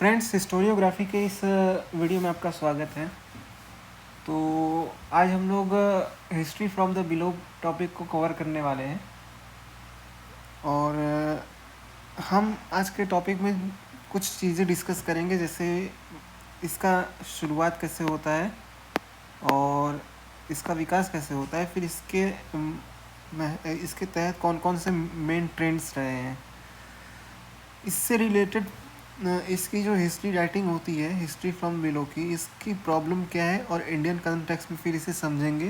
Friends, historiography के इस video में आपका स्वागत है। तो आज हम लोग history from the below topic को कवर करने वाले हैं और हम आज के टॉपिक में कुछ चीज़ें डिस्कस करेंगे, जैसे इसका शुरुआत कैसे होता है और इसका विकास कैसे होता है, फिर इसके तहत कौन कौन से मेन ट्रेंड्स रहे हैं। इससे रिलेटेड इसकी जो हिस्ट्री राइटिंग होती है, हिस्ट्री फ्रॉम बिलो की, इसकी प्रॉब्लम क्या है और इंडियन कॉन्टेक्स्ट में फिर इसे समझेंगे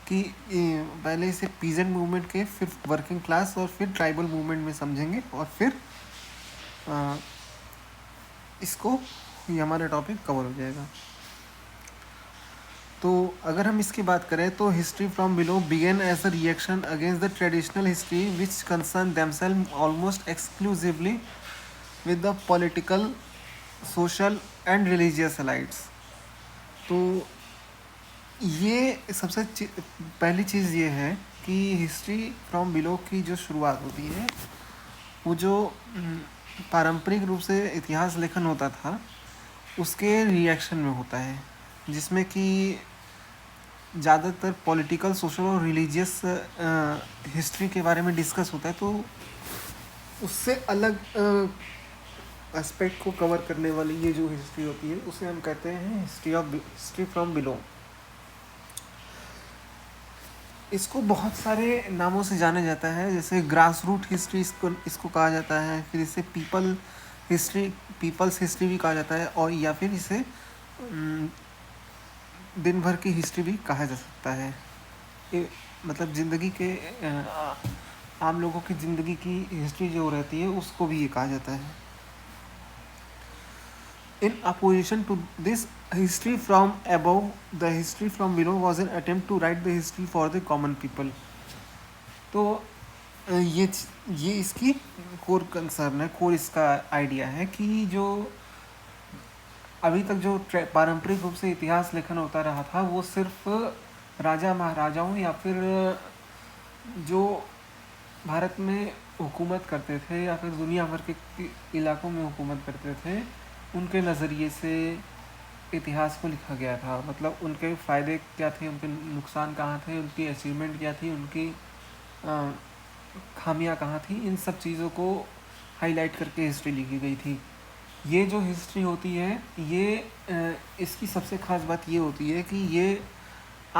कि पहले इसे पीजेंट मूवमेंट के, फिर वर्किंग क्लास और फिर ट्राइबल मूवमेंट में समझेंगे और फिर इसको ये हमारा टॉपिक कवर हो जाएगा। तो अगर हम इसकी बात करें तो history from below began as a reaction against the traditional history which concern themselves almost exclusively with the political, social and religious elites। तो ये सबसे पहली चीज़ ये है कि हिस्ट्री फ्रॉम बिलो की जो शुरुआत होती है वो जो पारंपरिक रूप से इतिहास लेखन होता था उसके रिएक्शन में होता है, जिसमें कि ज़्यादातर पॉलिटिकल, सोशल और रिलीजियस हिस्ट्री के बारे में डिस्कस होता है। तो उससे अलग एस्पेक्ट को कवर करने वाली ये जो हिस्ट्री होती है उसे हम कहते हैं हिस्ट्री फ्रॉम बिलो। इसको बहुत सारे नामों से जाना जाता है, जैसे ग्रास रूट हिस्ट्री इसको कहा जाता है, फिर इसे पीपल्स हिस्ट्री भी कहा जाता है, और या फिर इसे दिन भर की हिस्ट्री भी कहा जा सकता है। मतलब ज़िंदगी के आम लोगों की ज़िंदगी की हिस्ट्री जो रहती है उसको भी ये कहा जाता है। In opposition to this, history from above, the history from below was an attempt to write the history for the common people। तो ये इसकी कोर कंसर्न है, कोर इसका आइडिया है कि जो अभी तक जो पारंपरिक रूप से इतिहास लेखन होता रहा था वो सिर्फ राजा महाराजाओं या फिर जो भारत में हुकूमत करते थे या फिर दुनिया भर के इलाकों में हुकूमत करते थे उनके नज़रिए से इतिहास को लिखा गया था। मतलब उनके फ़ायदे क्या थे, उनके नुकसान कहाँ थे, उनकी अचीवमेंट क्या थी, उनकी खामियां कहाँ थी, इन सब चीज़ों को हाईलाइट करके हिस्ट्री लिखी गई थी। ये जो हिस्ट्री होती है ये इसकी सबसे ख़ास बात ये होती है कि ये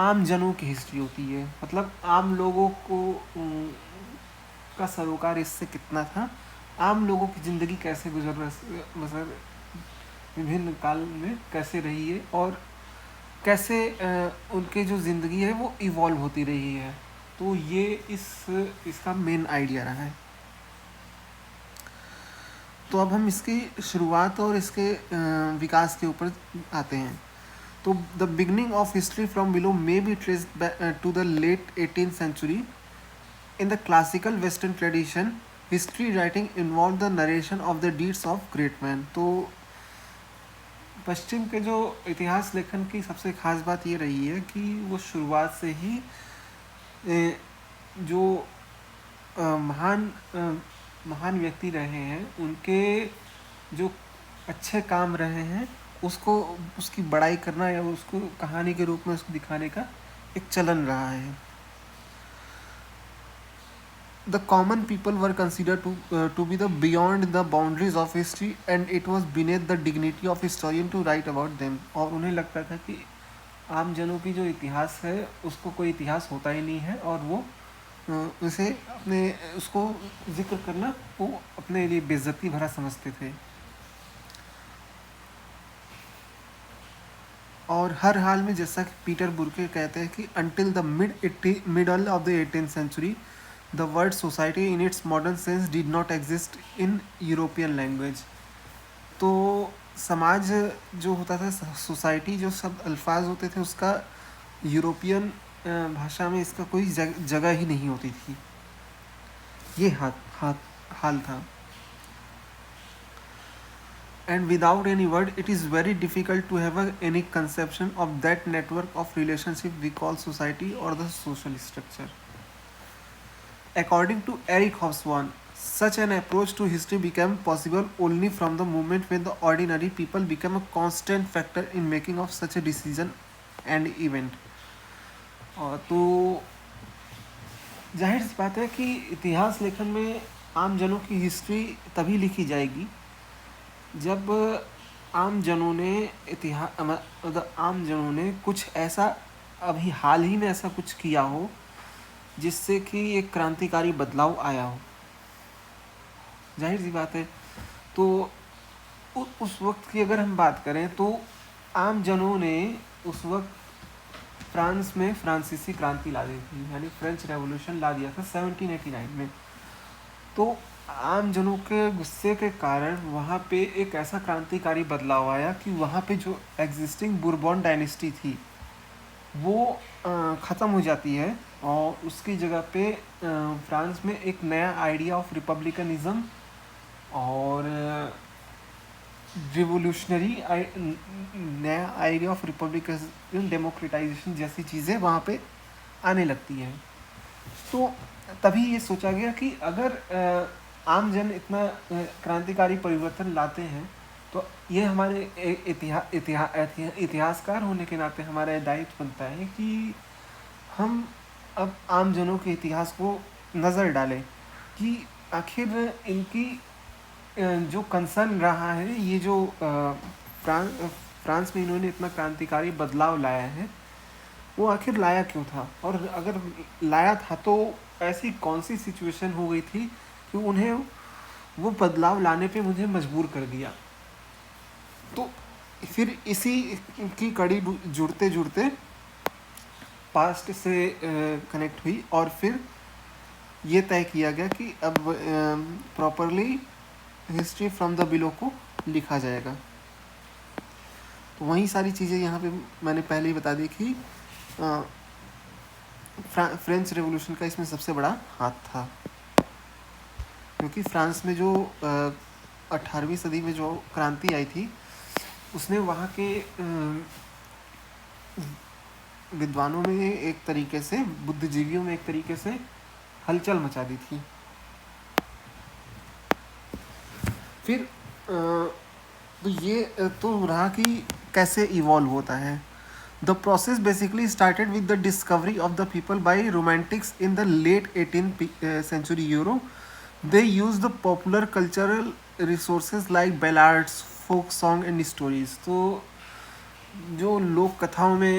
आम जनों की हिस्ट्री होती है। मतलब आम लोगों को का सरोकार इससे कितना था, आम लोगों की ज़िंदगी कैसे मतलब विभिन्न काल में कैसे रही है और कैसे उनके जो ज़िंदगी है वो इवॉल्व होती रही है। तो ये इसका मेन आइडिया रहा है। तो अब हम इसकी शुरुआत और इसके विकास के ऊपर आते हैं। तो the beginning of history from below may be traced to the late 18th century. In the classical Western tradition, history writing involved the narration of the deeds of great men। तो पश्चिम के जो इतिहास लेखन की सबसे खास बात ये रही है कि वो शुरुआत से ही जो महान व्यक्ति रहे हैं उनके जो अच्छे काम रहे हैं उसको, उसकी बड़ाई करना या उसको कहानी के रूप में उसको दिखाने का एक चलन रहा है। The common people were considered to be the beyond the boundaries of history and it was beneath the dignity of historian to write about them। और उन्हें लगता था कि आम जनों की जो इतिहास है उसको कोई इतिहास होता ही नहीं है और वो उसे उसको जिक्र करना वो अपने लिए बेइज्जती भरा समझते थे। और हर हाल में, जैसा कि पीटर बुर्के कहते हैं कि until the middle of the 18th century the word society in its modern sense did not exist in European language। तो समाज जो होता था, सोसाइटी जो सब अल्फाज होते थे उसका यूरोपियन भाषा में इसका कोई जगह ही नहीं होती थी। ये हाल था। And without any word it is very difficult to have any conception of that network of relationship we call society or the social structure। According to Eric Hobsbawm, Such an approach to history became possible only from the moment when the ordinary people became a constant factor in making of such a decision and event. तो जाहिर सी बात है कि इतिहास लेखन में आम जनों की हिस्ट्री तभी लिखी जाएगी जब आम जनों ने आम जनों ने कुछ ऐसा अभी हाल ही में ऐसा कुछ किया हो जिससे कि एक क्रांतिकारी बदलाव आया हो। जाहिर सी बात है। तो उस वक्त की अगर हम बात करें तो आम जनों ने उस वक्त फ्रांस में फ्रांसीसी क्रांति ला दी थी, यानी फ्रेंच रेवोल्यूशन ला दिया था 1789 में। तो आम जनों के गुस्से के कारण वहाँ पे एक ऐसा क्रांतिकारी बदलाव आया कि वहाँ पे जो एग्जिस्टिंग बुरबॉन डायनेस्टी थी वो ख़त्म हो जाती है और उसकी जगह पे फ्रांस में एक नया आइडिया ऑफ रिपब्लिकनिज्म और रिवोल्यूशनरी नया आइडिया ऑफ रिपब्लिकन डेमोक्रेटाइजेशन जैसी चीज़ें वहाँ पे आने लगती हैं। तो तभी ये सोचा गया कि अगर आम जन इतना क्रांतिकारी परिवर्तन लाते हैं तो ये हमारे इतिहासकार होने के नाते हमारा दायित्व बनता है कि हम अब आम जनों के इतिहास को नज़र डालें कि आखिर इनकी जो कंसर्न रहा है, ये जो फ्रांस में इन्होंने इतना क्रांतिकारी बदलाव लाया है वो आखिर लाया क्यों था, और अगर लाया था तो ऐसी कौन सी सिचुएशन हो गई थी कि उन्हें वो बदलाव लाने पे मुझे मजबूर कर दिया। तो फिर इसी की कड़ी जुड़ते जुड़ते पास्ट से कनेक्ट हुई और फिर ये तय किया गया कि अब properly history from the below को लिखा जाएगा। तो वही सारी चीज़ें यहाँ पे मैंने पहले ही बता दी कि फ्रेंच रेवोल्यूशन का इसमें सबसे बड़ा हाथ था, क्योंकि फ्रांस में जो 18वीं सदी में जो क्रांति आई थी उसने वहाँ के विद्वानों में एक तरीके से, बुद्धिजीवियों में एक तरीके से हलचल मचा दी थी। फिर तो ये तो रहा कि कैसे इवॉल्व होता है। The process basically started with the discovery of the people by romantics in the late 18th century Europe. They used the popular cultural resources like ballads, folk song and stories. तो जो लोक कथाओं में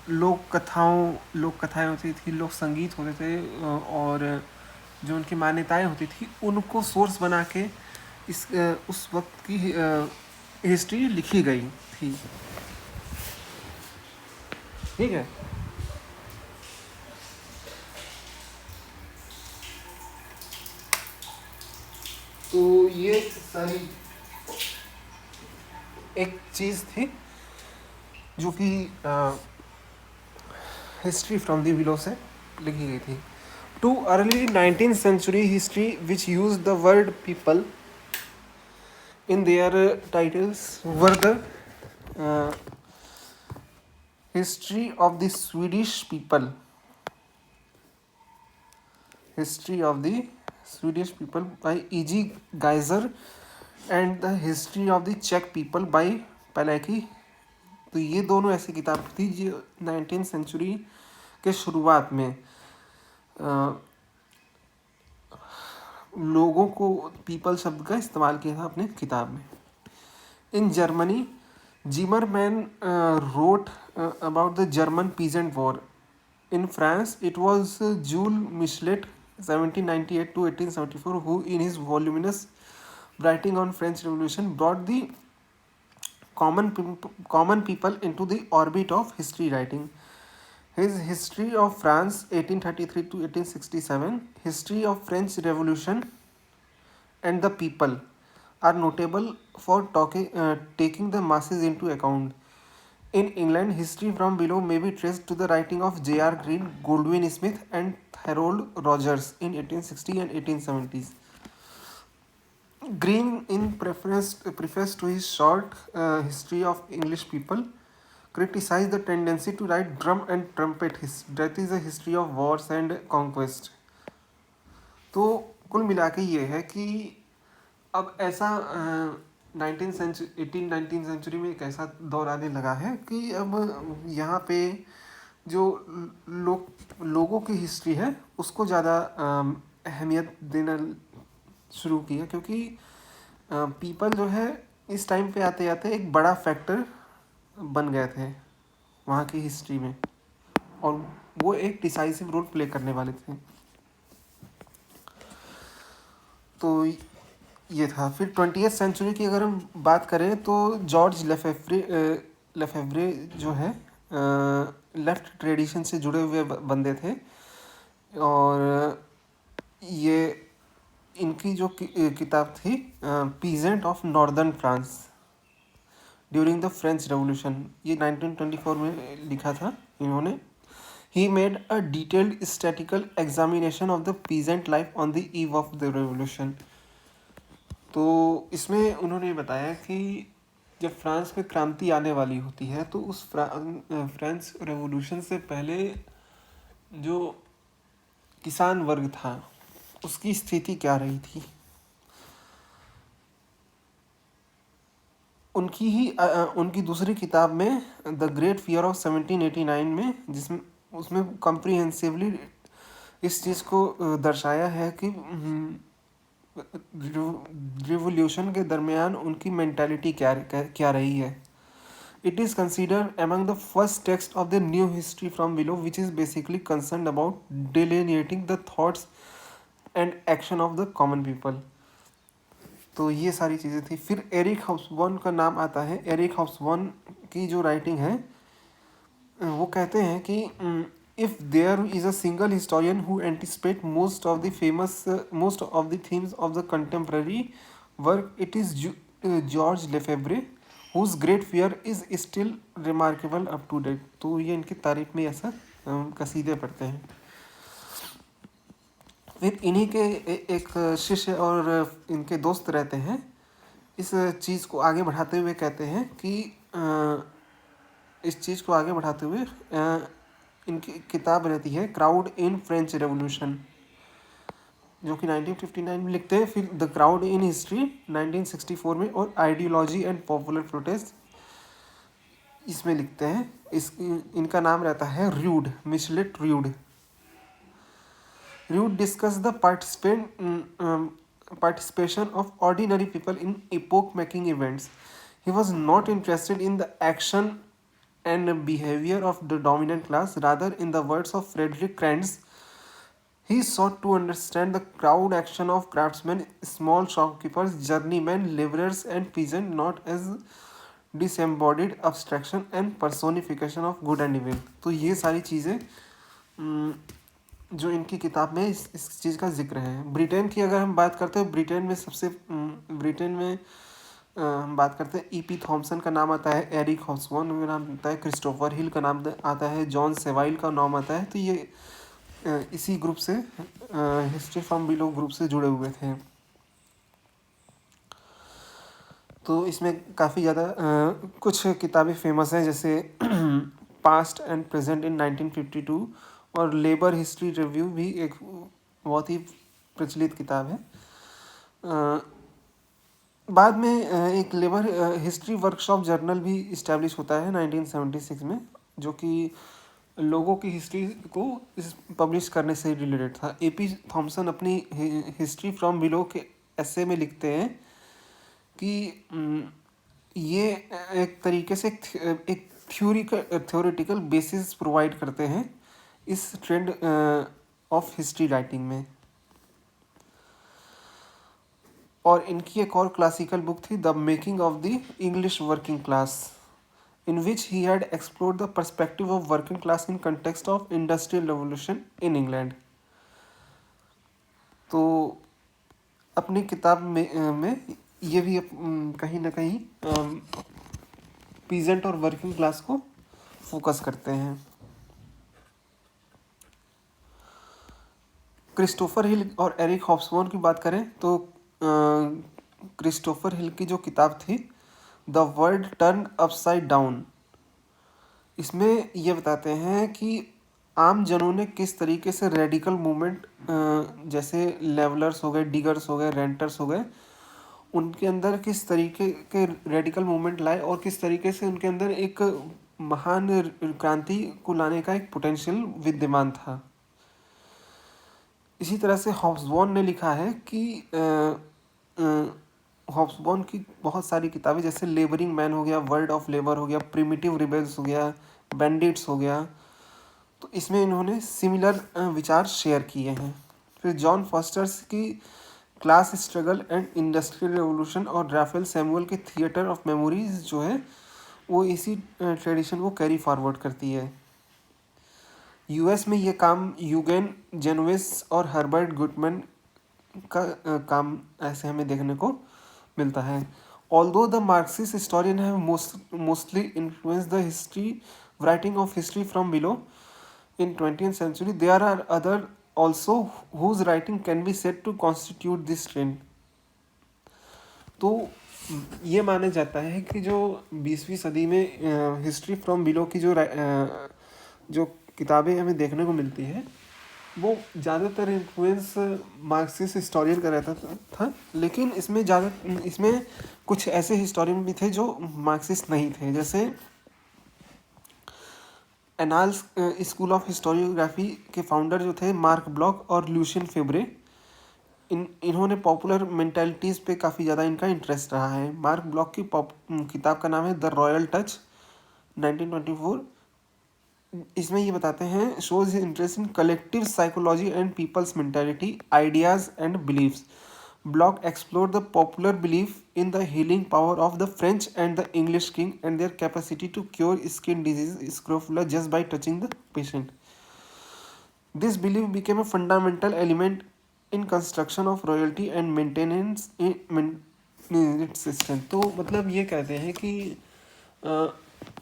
लोक कथाएं होती थी, लोक संगीत होते थे और जो उनकी मान्यताएं होती थी उनको सोर्स बना के उस वक्त की हिस्ट्री लिखी गई थी। ठीक है। तो ये सारी एक चीज़ थी जो कि हिस्ट्री फ्रॉम द बिलो से लिखी गई थी। Too early 19th century history which used the word people in their titles were the history of the Swedish people, by E.G. Geiser and the history of the Czech people by Pilecki। तो ये दोनों ऐसी किताब थी जो 19th century के शुरुआत में लोगों को पीपल शब्द का इस्तेमाल किया था अपने किताब में। In Germany Zimmermann wrote about the German peasant war. In France, it was Jules Michelet, 1798 to 1874, who, in his voluminous writing on French Revolution, brought the common people into the orbit of history writing. His History of France, 1833 to 1867, History of French Revolution, and the People are notable for taking the masses into account. In England, history from below may be traced to the writing of J.R. Green, Goldwin Smith, and Harold Rogers in 1860 and 1870s. Green, in preface to his short history of English people, criticized the tendency to write drum and trumpet history, that is a history of wars and conquest. तो कुल मिला के ये है कि अब ऐसा 19th century में एक ऐसा दौर आने लगा है कि अब यहाँ पे जो लोगों की हिस्ट्री है उसको ज़्यादा अहमियत देना शुरू किया, क्योंकि पीपल जो है इस टाइम पे आते आते एक बड़ा फैक्टर बन गए थे वहाँ की हिस्ट्री में, और वो एक डिसाइसिव रोल प्ले करने वाले थे। तो ये था। फिर 20th सेंचुरी की अगर हम बात करें तो जॉर्ज लेफेव्रे जो है लेफ्ट ट्रेडिशन से जुड़े हुए बंदे थे, और ये इनकी जो किताब थी peasant of northern France during the French revolution, ये 1924 में लिखा था इन्होंने। He made a detailed statistical examination of the peasant life on the eve of the revolution. तो इसमें उन्होंने बताया कि जब फ्रांस में क्रांति आने वाली होती है तो उस फ्रेंच रेवोल्यूशन से पहले जो किसान वर्ग था उसकी स्थिति क्या रही थी। उनकी दूसरी किताब में द ग्रेट फियर ऑफ 1789 में, जिसमें उसमें कॉम्प्रिहेंसिवली इस चीज़ को दर्शाया है कि रिवोल्यूशन के दरमियान उनकी मेंटालिटी क्या रही है। It is considered among the first text of the new history from below, which is basically concerned about delineating the thoughts and action of the common people। तो ये सारी चीज़ें थी। फिर एरिक हॉब्सबॉर्न का नाम आता है। एरिक हॉब्सबॉर्न की जो राइटिंग है वो कहते हैं कि if there is a single historian who anticipate most of the themes of the contemporary work, it is George Lefebvre, whose great fear is still remarkable up to date. तो ये इनकी तारीफ में ऐसा कसीदे पढ़ते हैं। फिर इन्हीं के एक शिष्य और इनके दोस्त रहते हैं, इस चीज़ को आगे बढ़ाते हुए कहते हैं कि इस चीज़ को आगे बढ़ाते हुए इनकी किताब रहती है क्राउड इन फ्रेंच रेवोल्यूशन, जो कि 1959 में लिखते हैं। फिर द क्राउड इन हिस्ट्री 1964 में, और आइडियोलॉजी एंड पॉपुलर प्रोटेस्ट इसमें लिखते हैं। इनका नाम रहता है Rude, Michelet Rude. Rude discuss the participation of ordinary people in epoch-making events. He was not interested in the action and behavior of the dominant class. Rather, in the words of Frederick Krantz, he sought to understand the crowd action of craftsmen, small shopkeepers, journeymen, laborers, and peasants, not as disembodied abstraction and personification of good and evil। तो ये सारी चीज़ें जो इनकी किताब में इस चीज़ का जिक्र है। ब्रिटेन की अगर हम बात करते हैं, ब्रिटेन में हम बात करते हैं, ई.पी. थॉमसन का नाम आता है, एरिक हॉब्सबॉर्न का नाम आता है, क्रिस्टोफर हिल का नाम आता है, जॉन सेवाइल का नाम आता है। तो ये इसी ग्रुप से हिस्ट्री फ्रॉम बिलो ग्रुप से जुड़े हुए थे। तो इसमें काफ़ी ज़्यादा कुछ किताबें फेमस हैं, जैसे पास्ट एंड प्रेजेंट इन 1952, और लेबर हिस्ट्री रिव्यू भी एक बहुत ही प्रचलित किताब है। बाद में एक लेबर हिस्ट्री वर्कशॉप जर्नल भी इस्टेब्लिश होता है 1976 में, जो कि लोगों की हिस्ट्री को पब्लिश करने से रिलेटेड था। ए.पी. थॉमसन अपनी हिस्ट्री फ्रॉम बिलो के ऐसे में लिखते हैं कि ये एक तरीके से एक थ्योरेटिकल बेसिस प्रोवाइड करते हैं इस ट्रेंड ऑफ हिस्ट्री राइटिंग में। और इनकी एक और क्लासिकल बुक थी, the making of the English working class, in which he had explored the perspective of working class in context of industrial revolution in England। तो अपनी किताब में ये भी कहीं ना कहीं पीजेंट और वर्किंग क्लास को फोकस करते हैं। क्रिस्टोफर हिल और एरिक हॉब्सबॉर्न की बात करें तो क्रिस्टोफर हिल की जो किताब थी the world turn upside down, इसमें ये बताते हैं कि आम जनों ने किस तरीके से रेडिकल मूवमेंट, जैसे लेवलर्स हो गए, डिगर्स हो गए, रेंटर्स हो गए, उनके अंदर किस तरीके के रेडिकल मूवमेंट लाए और किस तरीके से उनके अंदर एक महान क्रांति को लाने का एक पोटेंशियल विद्यमान था। इसी तरह से हॉब्सबॉर्न ने लिखा है कि हॉब्सबॉर्न की बहुत सारी किताबें, जैसे लेबरिंग मैन हो गया, वर्ल्ड ऑफ लेबर हो गया, प्रिमिटिव रिबेल्स हो गया, बैंडिट्स हो गया, तो इसमें इन्होंने सिमिलर विचार शेयर किए हैं। फिर जॉन फॉस्टर्स की class struggle and industrial revolution और राफेल सैमुअल के थिएटर ऑफ मेमोरीज जो है वो इसी ट्रेडिशन को कैरी फॉरवर्ड करती है। यूएस में ये काम यूगेन जेनवेस और हर्बर्ट गुटमैन का काम ऐसे हमें देखने को मिलता है। Although the Marxist historian have mostly influence the history writing of history from below in 20th century, there are other also whose writing can be said to constitute this trend. तो ये माना जाता है कि जो 20वीं सदी में हिस्ट्री फ्रॉम बिलो की जो किताबें हमें देखने को मिलती है वो ज़्यादातर इन्फ्लुएंस मार्क्सिस्ट हिस्टोरियन का रहता था, लेकिन इसमें कुछ ऐसे हिस्टोरियन भी थे जो मार्क्सिस्ट नहीं थे, जैसे एनाल्स स्कूल ऑफ हिस्टोरियोग्राफी के फाउंडर जो थे मार्क ब्लॉक और लूशियन फेब्रे, इन्होंने पॉपुलर मेंटालिटीज़ पे काफ़ी ज़्यादा इनका इंटरेस्ट रहा है। मार्क ब्लॉक की किताब का नाम है द रॉयल टच 1924। इसमें ये बताते हैं shows interest in collective psychology and people's mentality, ideas and beliefs. Block explored the popular belief in the healing power of the French and the English king and their capacity to cure skin disease scrofula just by touching the patient. This belief became a fundamental element in construction of royalty and maintenance system. तो मतलब ये कहते हैं कि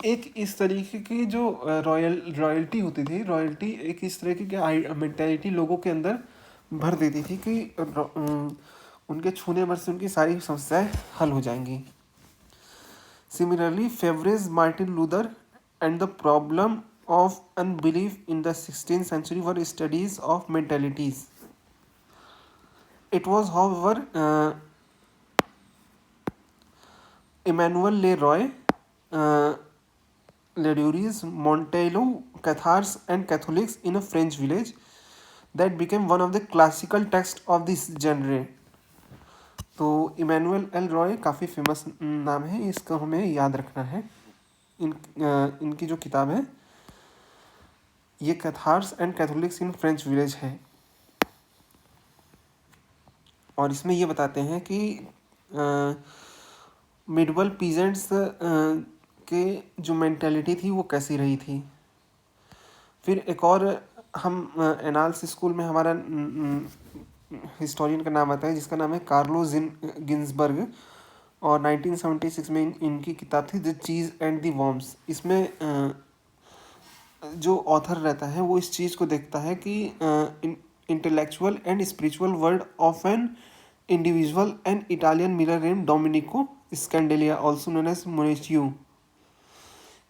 एक इस तरीके की जो रॉयल्टी होती थी, रॉयल्टी एक इस तरीके की मेंटेलिटी लोगों के अंदर भर देती थी कि उनके छूने भर से उनकी सारी समस्याएं हल हो जाएंगी। Similarly Febvre's, Martin Luther and the problem of unbelief in the 16th century were studies of mentalities. It was however Emmanuel Le Roy, Ladurie's, Montaillou, Cathars and Catholics in a French village that became one of the classical text of this genre. तो Emmanuel L Roy काफ़ी famous नाम है, इसको हमें याद रखना है। इनकी जो किताब है ये Cathars and Catholics in French village है, और इसमें ये बताते हैं कि मिडवल पीजेंट्स के जो मेंटेलिटी थी वो कैसी रही थी। फिर एक और हम एनाल्स स्कूल में हमारा हिस्टोरियन का नाम आता है जिसका नाम है कार्लो गिन्सबर्ग, और 1976 में इनकी किताब थी the cheese and the worms. इसमें जो ऑथर रहता है वो इस चीज़ को देखता है कि intellectual and spiritual world of an individual and Italian miller name Domenico Scandella, also known as Menocchio.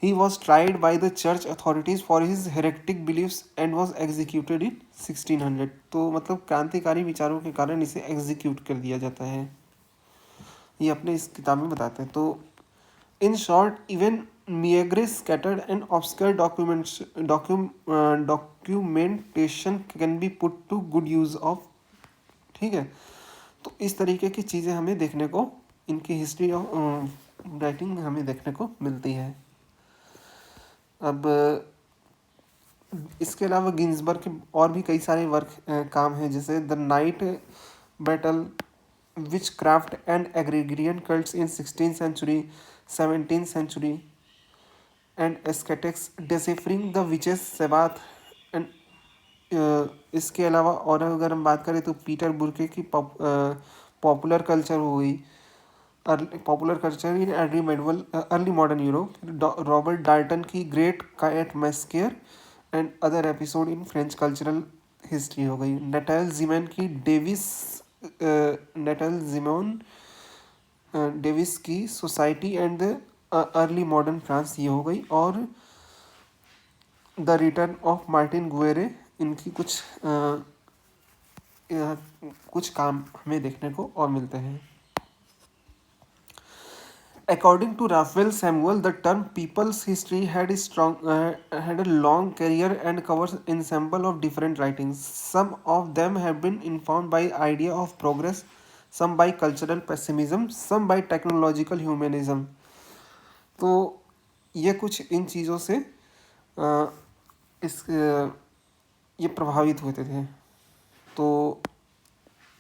He was tried by the church authorities for his heretic beliefs and was executed in 1600. तो मतलब क्रांतिकारी विचारों के कारण इसे execute कर दिया जाता है, ये अपने इस किताब में बताते हैं। तो in short even meagre scattered and obscure documentation can be put to good use of. ठीक है, तो इस तरीके की चीज़ें हमें देखने को इनकी हिस्ट्री ऑफ राइटिंग हमें देखने को मिलती है। अब इसके अलावा गिन्सबर्ग के और भी कई सारे वर्क काम हैं, जैसे the night battle, witchcraft and agrarian cults in 16th century, 17th century and एस्केटिक्स, deciphering the witches sabbath and. इसके अलावा और अगर हम बात करें तो पीटर बुर्के की पॉपुलर कल्चर हो गई, popular culture in early modern Europe, Robert Darnton की great cat massacre and other episode in French cultural history हो गई। नेटल जिमेन की डेविस की society and the early modern France ये हो गई। और द रिटर्न ऑफ मार्टिन गुएरे, इनकी कुछ काम हमें देखने को और मिलते हैं। According to Raphael Samuel, the term "people's history" had a long career and covers ensemble of different writings. Some of them have been informed by idea of progress, some by cultural pessimism, some by technological humanism. तो ये कुछ इन चीज़ों से ये प्रभावित होते थे। तो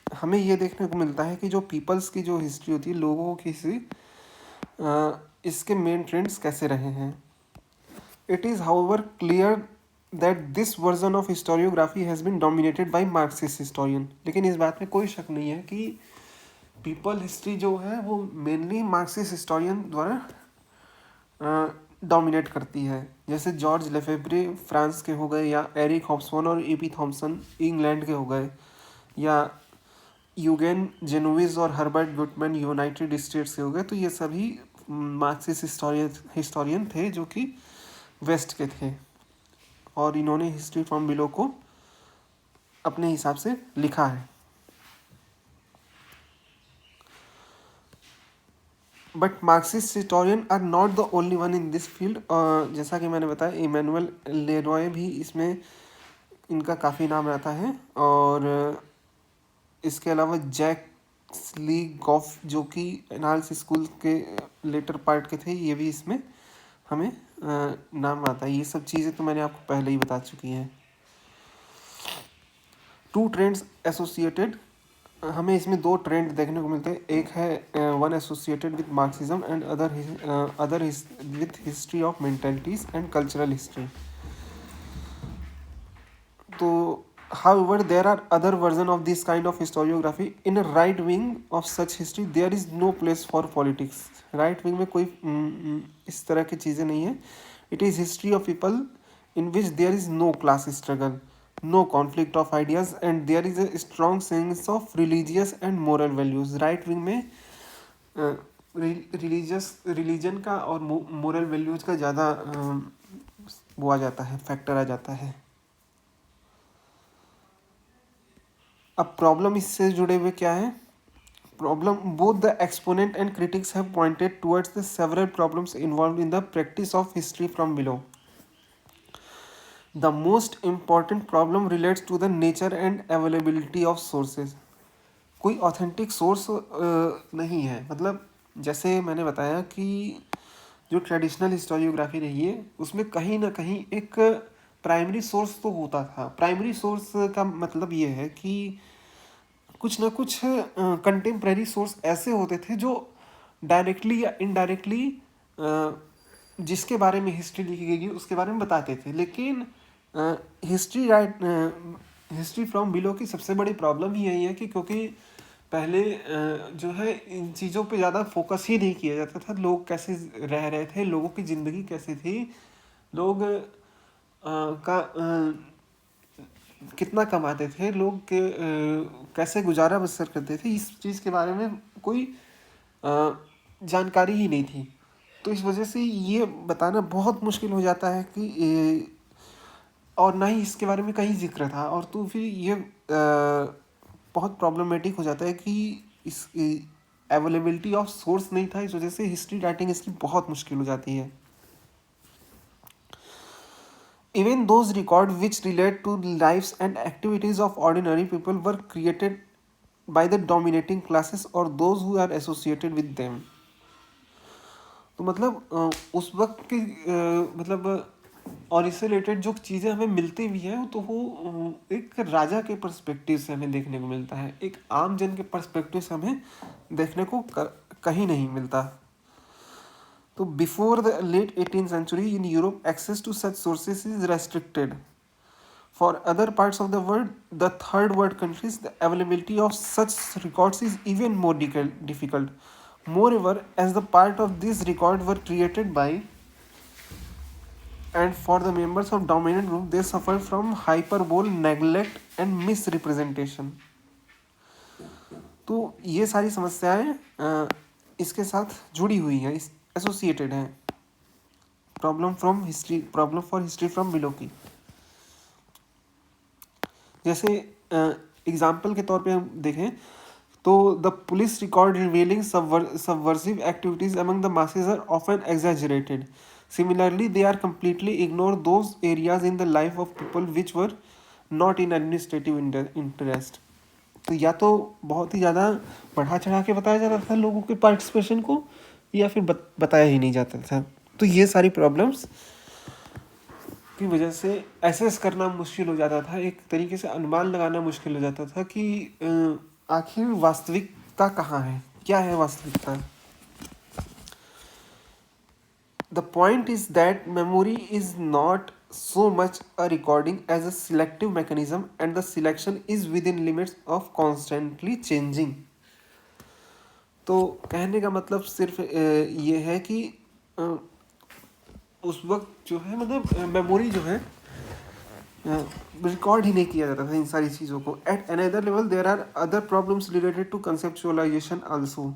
हमें ये देखने को मिलता है कि जो पीपल्स की जो हिस्ट्री होती है, लोगों की हिस्ट्री, इसके मेन ट्रेंड्स कैसे रहे हैं। It is however clear that this version of historiography has been dominated by Marxist historian. लेकिन इस बात में कोई शक नहीं है कि पीपल हिस्ट्री जो है वो मेनली मार्क्सिस्ट हिस्टोरियन द्वारा डोमिनेट करती है। जैसे जॉर्ज लेफेब्रे फ्रांस के हो गए, या एरिक हॉब्सबॉर्न और ए.पी. थॉमसन इंग्लैंड के हो गए, या यूगेन जेनोविज और हर्बर्ट गुटमैन यूनाइटेड स्टेट्स के हो गए। तो ये सभी मार्क्सिस्ट हिस्टोरियन थे जो कि वेस्ट के थे, और इन्होंने हिस्ट्री फ्रॉम बिलो को अपने हिसाब से लिखा है। But Marxist historian are not the only one in this field. जैसा कि मैंने बताया, इमैनुअल लेरॉय भी इसमें, इनका काफ़ी नाम रहता है। और इसके अलावा जैक ली गॉफ, जो कि एनाल्स स्कूल के लेटर पार्ट के थे, ये भी इसमें हमें नाम आता है। ये सब चीज़ें तो मैंने आपको पहले ही बता चुकी हैं। टू ट्रेंड्स एसोसिएटेड, हमें इसमें दो ट्रेंड देखने को मिलते हैं। एक है one associated with Marxism and other with history of mentalities and cultural history. तो however there are other version of this kind of historiography. In a right wing of such history there is no place for politics. right wing में कोई इस तरह की चीज़ें नहीं है। It is history of people in which there is no class struggle, no conflict of ideas, and there is a strong sense of religious and moral values. right wing में religion का और मोरल वैल्यूज का ज़्यादा वो आ जाता है, factor आ जाता है। अब प्रॉब्लम इससे जुड़े हुए क्या है? Problem, both the exponent and critics have pointed towards the several problems involved in the practice of history from below. The most important problem relates to the nature and availability of sources. कोई authentic source नहीं है। मतलब जैसे मैंने बताया कि जो traditional historiography रही है उसमें कहीं ना कहीं एक प्राइमरी सोर्स तो होता था। प्राइमरी सोर्स का मतलब ये है कि कुछ ना कुछ कंटेम्प्रेरी सोर्स ऐसे होते थे जो डायरेक्टली या इनडायरेक्टली जिसके बारे में हिस्ट्री लिखी गई उसके बारे में बताते थे। लेकिन हिस्ट्री फ्रॉम बिलो की सबसे बड़ी प्रॉब्लम ही यही है कि क्योंकि पहले जो है इन चीज़ों पे ज़्यादा फोकस ही नहीं किया जाता था। लोग कैसे रह रहे थे, लोगों की ज़िंदगी कैसी थी, लोग कितना कमाते थे, लोग के कैसे गुजारा बसर करते थे, इस चीज़ के बारे में कोई जानकारी ही नहीं थी। तो इस वजह से ये बताना बहुत मुश्किल हो जाता है कि और ना ही इसके बारे में कहीं जिक्र था। और तो फिर ये बहुत प्रॉब्लमेटिक हो जाता है कि इस अवेलेबिलिटी ऑफ सोर्स नहीं था। इस वजह से हिस्ट्री राइटिंग इसकी बहुत मुश्किल हो जाती है। Even those records which relate to lives and activities of ordinary people were created by the dominating classes or those who are associated with them. तो मतलब उस वक्त की मतलब और इससे रिलेटेड जो चीज़ें हमें मिलती भी हैं तो वो एक राजा के पर्सपेक्टिव से हमें देखने को मिलता है। एक आम जन के पर्सपेक्टिव से हमें देखने को कहीं नहीं मिलता। तो before the late 18th century in Europe, access to such sources is restricted. For other parts of the world, the third world countries, the availability of such records is even more difficult. Moreover, as the part of these records were created by and for the members of dominant group, they suffer from hyperbole, neglect and misrepresentation. तो ये सारी समस्याएं इसके साथ जुड़ी हुई हैं, associated हैं। Problem for history from below की। जैसे एग्जाम्पल के तौर पे हम देखें तो the police record revealing subversive activities among the masses are often exaggerated. Similarly they are completely ignore those areas in the life of people which were not in administrative interest। तो या तो बहुत ही ज़्यादा बढ़ा चढ़ा के बताया जाता था लोगों के पार्टिसिपेशन को, या फिर बताया ही नहीं जाता था। तो ये सारी प्रॉब्लम्स की वजह से एसेस करना मुश्किल हो जाता था, एक तरीके से अनुमान लगाना मुश्किल हो जाता था कि आखिर वास्तविकता कहाँ है, क्या है वास्तविकता। The point is that memory is not so much a recording as a selective mechanism and the selection is within limits of constantly changing। तो कहने का मतलब सिर्फ ये है कि उस वक्त जो है मतलब मेमोरी जो है रिकॉर्ड ही नहीं किया जाता था इन सारी चीज़ों को। At another level there are other problems related to conceptualisation also.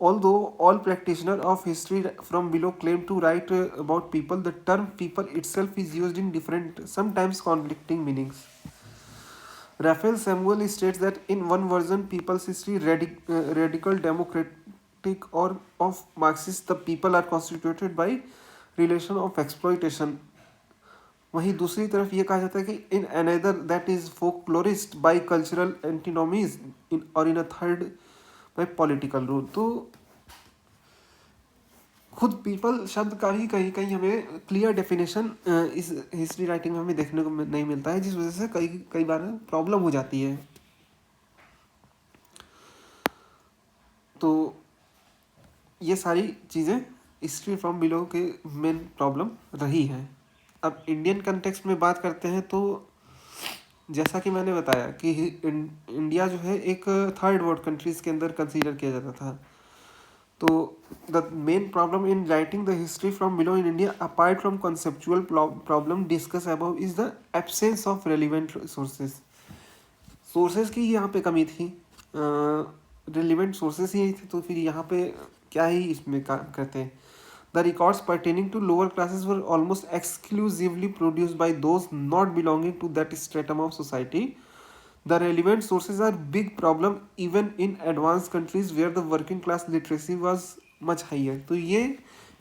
Although all practitioners of history from below claim to write about people, the term people itself is used in different, sometimes conflicting meanings. Raphael Samuel states that in one version, people's history, radical democratic or of Marxist, the people are constituted by relation of exploitation। वहीं दूसरी तरफ ये कहा जाता है कि in another that is folklorist by cultural antinomies or in a third by political rule। तो खुद पीपल शब्द का भी कहीं कहीं हमें क्लियर डेफिनेशन इस हिस्ट्री राइटिंग में हमें देखने को नहीं मिलता है, जिस वजह से कई बार प्रॉब्लम हो जाती है। तो ये सारी चीज़ें हिस्ट्री फ्रॉम बिलो के मेन प्रॉब्लम रही हैं। अब इंडियन कंटेक्स्ट में बात करते हैं तो जैसा कि मैंने बताया कि इंडिया जो है एक थर्ड वर्ल्ड कंट्रीज़ के अंदर कंसीडर किया जाता था। तो the main problem in writing the history from below in India apart from conceptual problem discuss above is the absence of relevant sources की यहाँ पे कमी थी। रेलिवेंट सोर्सेज ही थे, तो फिर यहाँ पे क्या ही इसमें काम करते हैं। The records pertaining to lower classes were almost exclusively produced by those not belonging to that stratum of society। The relevant sources are big problem even in advanced countries where the working class literacy was much higher। तो ये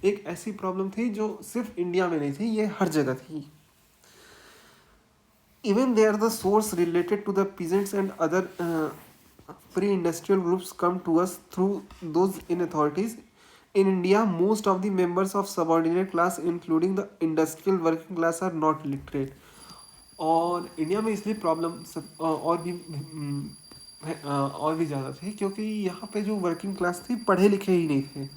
एक ऐसी problem थी जो सिर्फ India में नहीं थी, ये हर जगह थी। Even there the source related to the peasants and other pre-industrial groups come to us through those in authorities। In India, most of the members of subordinate class, including the industrial working class, are not literate। और India में इसलिए problem और भी ज़्यादा थी क्योंकि यहाँ पे जो वर्किंग क्लास थी पढ़े लिखे ही नहीं थे।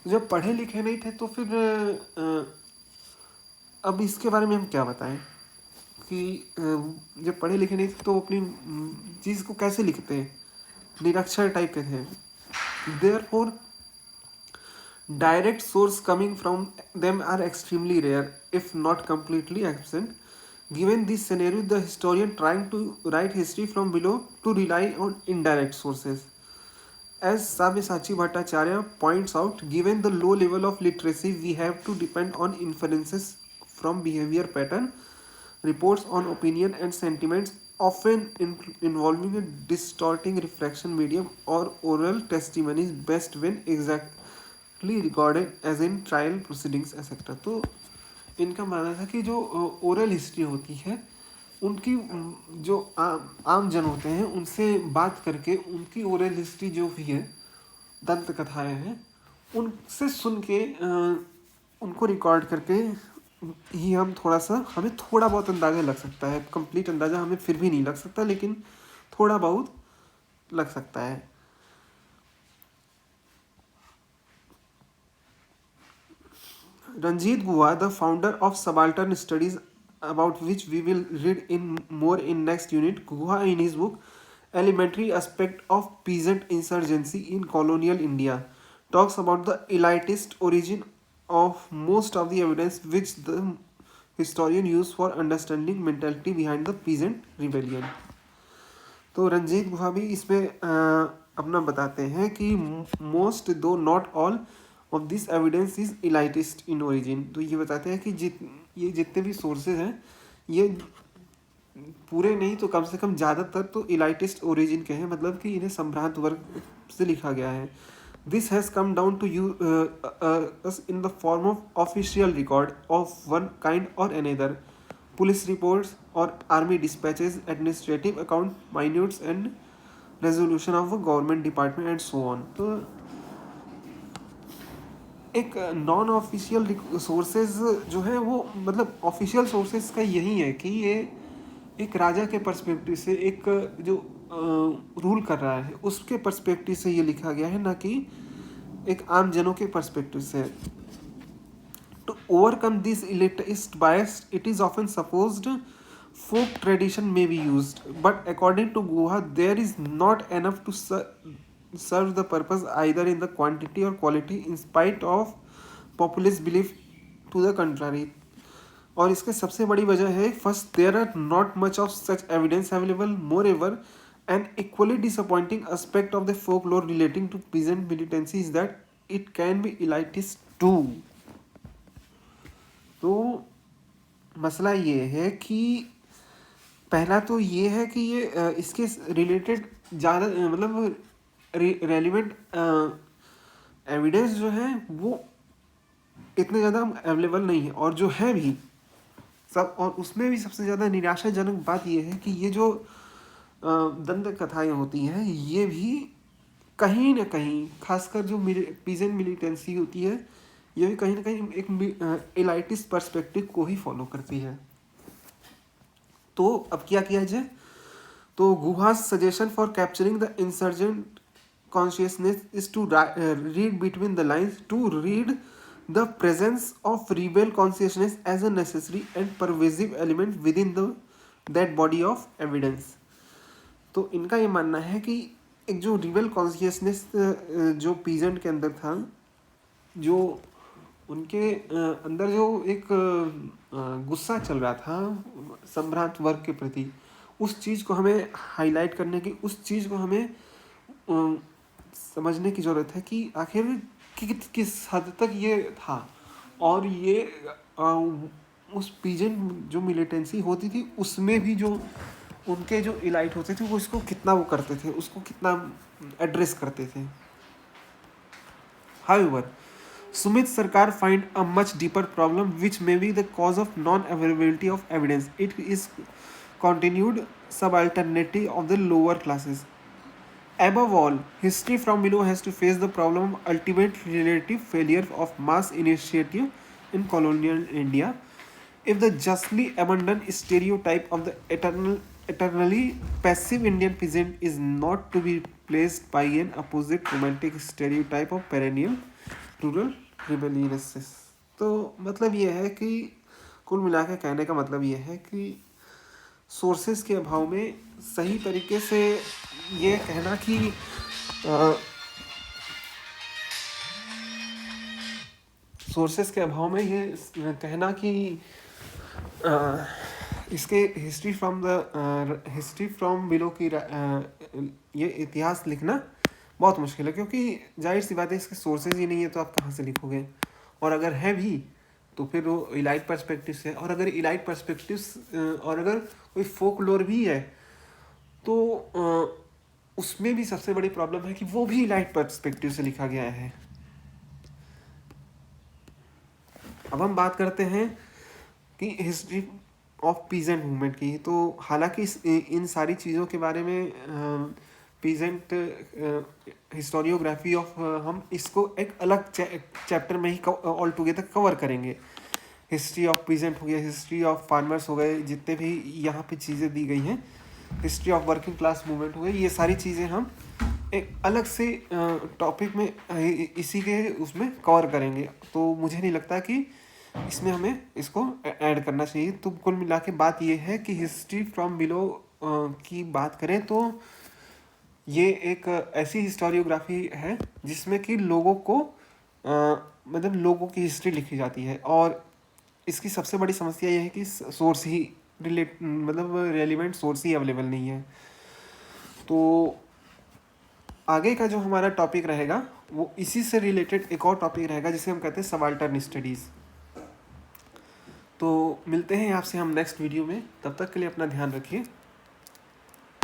जब पढ़े लिखे नहीं थे तो फिर अब इसके बारे में हम क्या बताएं कि जब पढ़े लिखे नहीं थे तो अपनी चीज़ को कैसे लिखते हैं, निरक्षर टाइप के थे। Therefore direct source coming from them are extremely rare if not completely absent। Given this scenario, the historian trying to write history from below to rely on indirect sources। As Sabyasachi Bhattacharya points out, given the low level of literacy, we have to depend on inferences from behavior pattern, reports on opinion and sentiments, often involving a distorting reflection medium or oral testimonies best when exactly recorded as in trial proceedings etc। तो इनका मानना था कि जो oral history होती है उनकी जो आम जन होते हैं उनसे बात करके उनकी ओरल हिस्ट्री जो भी है, दंत कथाएं हैं, उनसे सुन के उनको रिकॉर्ड करके ही हमें थोड़ा बहुत अंदाज़ा लग सकता है। कंप्लीट अंदाज़ा हमें फिर भी नहीं लग सकता, लेकिन थोड़ा बहुत लग सकता है। Ranjit Guha, the founder of Subaltern Studies, about which we will read more in next unit, Guha in his book Elementary Aspect of Peasant Insurgency in Colonial India talks about the elitist origin of most of the evidence which the historian used for understanding mentality behind the peasant rebellion। तो रंजीत गुहा भी इसमें अपना बताते हैं कि most though not all of this evidence is elitist in origin. तो ये बताते हैं कि ये जितने भी सोर्सेज हैं ये पूरे नहीं तो कम से कम ज़्यादातर तो इलाइटिस्ट ओरिजिन के हैं, मतलब कि इन्हें संभ्रांत वर्ग से लिखा गया है। This has come down to you in the form of official record of one kind और अनदर, पुलिस रिपोर्ट्स और army dispatches, administrative account, minutes and resolution of a government department and so on. तो एक non official sources जो है वो, मतलब official sources का यही है कि ये एक राजा के पर्सपेक्टिव से, एक जो रूल कर रहा है उसके पर्सपेक्टिव से ये लिखा गया है, ना कि एक आम जनों के पर्सपेक्टिव से। To overcome this elitist bias, it is often supposed folk tradition may be used, but according to Guha, there is not enough to serve the purpose either in the quantity or quality, in spite of populist belief to the contrary. और इसके सबसे बड़ी वजह है, first there are not much of such evidence available, moreover an equally disappointing aspect of the folklore relating to peasant militancy is that it can be elitist too. तो मसला ये है कि पहला तो ये है कि ये इसके रिलेटेड ज़्यादा मतलब रेलिवेंट एविडेंस जो है वो इतने ज़्यादा अवेलेबल नहीं है, और जो है भी सब, और उसमें भी सबसे ज़्यादा निराशाजनक बात यह है कि ये जो दंत कथाएँ होती हैं ये भी कहीं ना कहीं, खासकर जो पीजेंट मिलिटेंसी होती है, ये भी कहीं ना कहीं एक एलाइटिस्ट पर्सपेक्टिव को ही फॉलो करती है। तो अब क्या किया जाए? तो Guha's suggestion for capturing the insurgent consciousness is to read between the lines, to read the presence of rebel consciousness as a necessary and pervasive element within that body of evidence। तो इनका ये मानना है कि एक जो रिबेल कॉन्शियसनेस जो peasant के अंदर था, जो उनके अंदर जो एक गुस्सा चल रहा था संभ्रांत वर्ग के प्रति, उस चीज़ को हमें हाईलाइट करने की, उस चीज़ को हमें समझने की ज़रूरत है कि आखिर किस हद तक ये था, और ये उस पीजेंट जो मिलिटेंसी होती थी उसमें भी जो उनके जो इलाइट होते थे वो इसको कितना वो करते थे, उसको कितना एड्रेस करते थे। However, Sumit Sarkar find a much deeper problem which may be the cause of non-availability of evidence. It is continued subalternity of the lower classes. Above all, history from below has to face the problem of ultimate relative failure of mass initiative in colonial India. If the justly abundant stereotype of the eternally passive Indian peasant is not to be replaced by an opposite romantic stereotype of perennial rural rebelliousness। तो मतलब ये है कि कुल मिला के कहने का मतलब ये है कि सोर्सेस के अभाव में सही तरीके से ये कहना कि सोर्सेस के अभाव में ये कहना कि इसके हिस्ट्री फ्रॉम बिलो की ये इतिहास लिखना बहुत मुश्किल है, क्योंकि जाहिर सी बात है इसके सोर्सेज ही नहीं है तो आप कहाँ से लिखोगे, और अगर है भी तो फिर वो इलाइट पर्सपेक्टिव से, और अगर इलाइट पर्सपेक्टिव और अगर कोई फोक लोर भी है तो उसमें भी सबसे बड़ी प्रॉब्लम है कि वो भी इलाइट पर्सपेक्टिव से लिखा गया है। अब हम बात करते हैं कि हिस्ट्री ऑफ पीजेंट मूवमेंट की। तो हालांकि इन सारी चीज़ों के बारे में पीजेंट हिस्टोरियोग्राफी ऑफ हम इसको एक अलग चैप्टर में ही ऑल टुगेदर कवर करेंगे। हिस्ट्री ऑफ पीजेंट हो गया, हिस्ट्री ऑफ फार्मर्स हो गए, जितने भी यहाँ पे चीज़ें दी गई हैं, history of working class movement हो गई, ये सारी चीज़ें हम एक अलग से टॉपिक में इसी के उसमें कवर करेंगे। तो मुझे नहीं लगता कि इसमें हमें इसको ऐड करना चाहिए। तो कुल मिला के बात ये है कि हिस्ट्री फ्रॉम बिलो की बात करें तो ये एक ऐसी हिस्टोरियोग्राफी है जिसमें कि लोगों को मतलब लोगों की हिस्ट्री लिखी जाती है, और इसकी सबसे बड़ी समस्या ये है कि सोर्स ही मतलब रेलिवेंट सोर्स ही अवेलेबल नहीं है। तो आगे का जो हमारा टॉपिक रहेगा वो इसी से रिलेटेड एक और टॉपिक रहेगा जिसे हम कहते हैं सबाल्टर्न स्टडीज़। तो मिलते हैं आपसे हम नेक्स्ट वीडियो में, तब तक के लिए अपना ध्यान रखिए।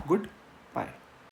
Good bye.